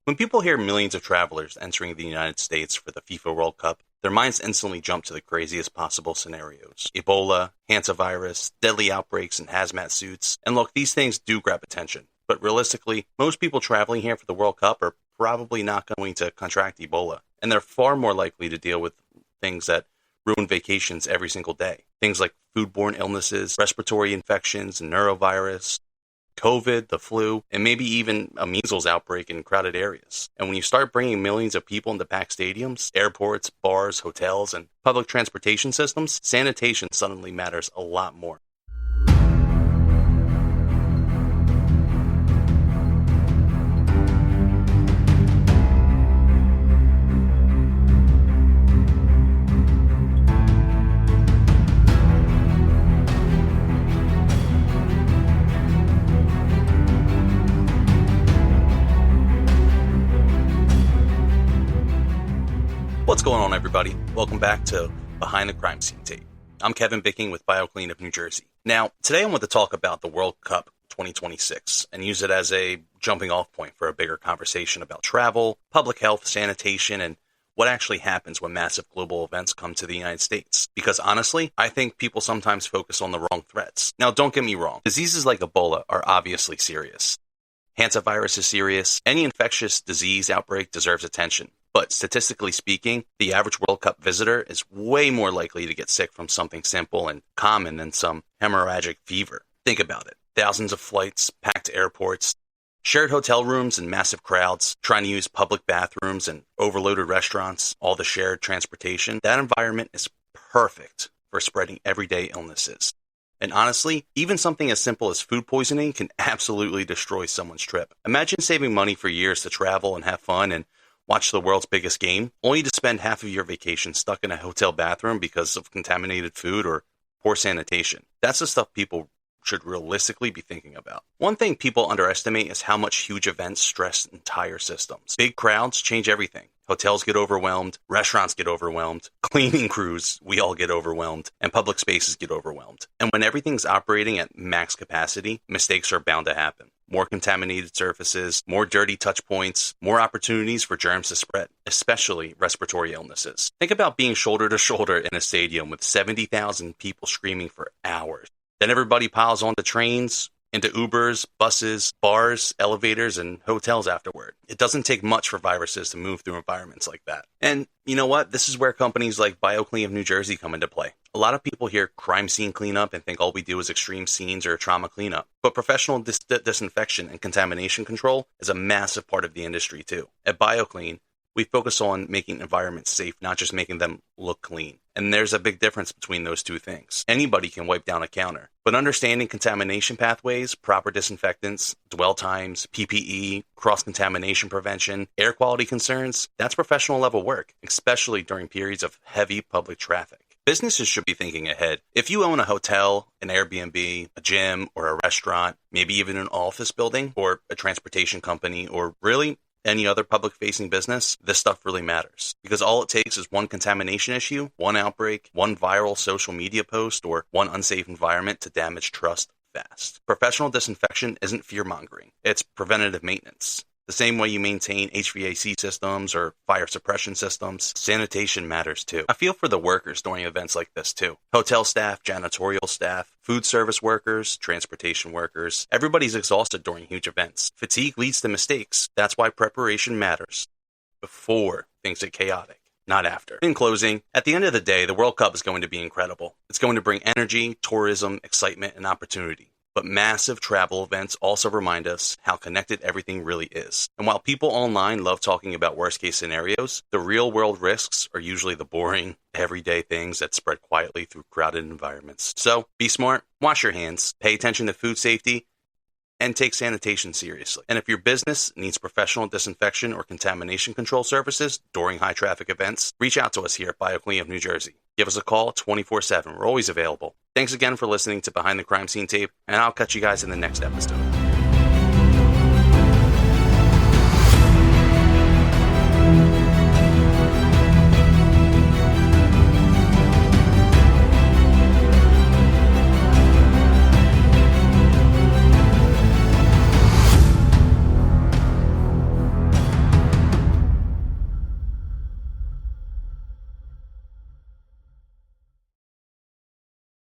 When people hear millions of travelers entering the United States for the FIFA World Cup, their minds instantly jump to the craziest possible scenarios. Ebola, Hantavirus, deadly outbreaks in hazmat suits. And look, these things do grab attention. But realistically, most people traveling here for the World Cup are probably not going to contract Ebola. And they're far more likely to deal with things that ruin vacations every single day. Things like foodborne illnesses, respiratory infections, neurovirus, COVID, the flu, and maybe even a measles outbreak in crowded areas. And when you start bringing millions of people into packed stadiums, airports, bars, hotels, and public transportation systems, sanitation suddenly matters a lot more. What's going on, everybody? Welcome back to Behind the Crime Scene Tape. I'm Kevin Bicking with BioClean of New Jersey. Now, today I want to talk about the World Cup 2026 and use it as a jumping off point for a bigger conversation about travel, public health, sanitation, and what actually happens when massive global events come to the United States. Because honestly, I think people sometimes focus on the wrong threats. Now, don't get me wrong. Diseases like Ebola are obviously serious. Hantavirus is serious. Any infectious disease outbreak deserves attention. But statistically speaking, the average World Cup visitor is way more likely to get sick from something simple and common than some hemorrhagic fever. Think about it. Thousands of flights, packed airports, shared hotel rooms and massive crowds, trying to use public bathrooms and overloaded restaurants, all the shared transportation. That environment is perfect for spreading everyday illnesses. And honestly, even something as simple as food poisoning can absolutely destroy someone's trip. Imagine saving money for years to travel and have fun and watch the world's biggest game, only to spend half of your vacation stuck in a hotel bathroom because of contaminated food or poor sanitation. That's the stuff people should realistically be thinking about. One thing people underestimate is how much huge events stress entire systems. Big crowds change everything. Hotels get overwhelmed, restaurants get overwhelmed, cleaning crews, we all get overwhelmed, and public spaces get overwhelmed. And when everything's operating at max capacity, mistakes are bound to happen. More contaminated surfaces, more dirty touch points, more opportunities for germs to spread, especially respiratory illnesses. Think about being shoulder to shoulder in a stadium with 70,000 people screaming for hours. Then everybody piles onto trains, into Ubers, buses, bars, elevators, and hotels afterward. It doesn't take much for viruses to move through environments like that. And you know what? This is where companies like BioClean of New Jersey come into play. A lot of people hear crime scene cleanup and think all we do is extreme scenes or trauma cleanup. But professional disinfection and contamination control is a massive part of the industry too. At BioClean, we focus on making environments safe, not just making them look clean. And there's a big difference between those two things. Anybody can wipe down a counter, but understanding contamination pathways, proper disinfectants, dwell times, PPE, cross-contamination prevention, air quality concerns, that's professional level work, especially during periods of heavy public traffic. Businesses should be thinking ahead. If you own a hotel, an Airbnb, a gym, or a restaurant, maybe even an office building, or a transportation company, or really any other public-facing business, this stuff really matters. Because all it takes is one contamination issue, one outbreak, one viral social media post, or one unsafe environment to damage trust fast. Professional disinfection isn't fear-mongering. It's preventative maintenance. The same way you maintain HVAC systems or fire suppression systems, sanitation matters too. I feel for the workers during events like this too. Hotel staff, janitorial staff, food service workers, transportation workers. Everybody's exhausted during huge events. Fatigue leads to mistakes. That's why preparation matters before things get chaotic, not after. In closing, at the end of the day, the World Cup is going to be incredible. It's going to bring energy, tourism, excitement, and opportunity. But massive travel events also remind us how connected everything really is. And while people online love talking about worst-case scenarios, the real-world risks are usually the boring, everyday things that spread quietly through crowded environments. So, be smart, wash your hands, pay attention to food safety, and take sanitation seriously. And if your business needs professional disinfection or contamination control services during high-traffic events, reach out to us here at BioClean of New Jersey. Give us a call 24/7. We're always available. Thanks again for listening to Behind the Crime Scene Tape, and I'll catch you guys in the next episode.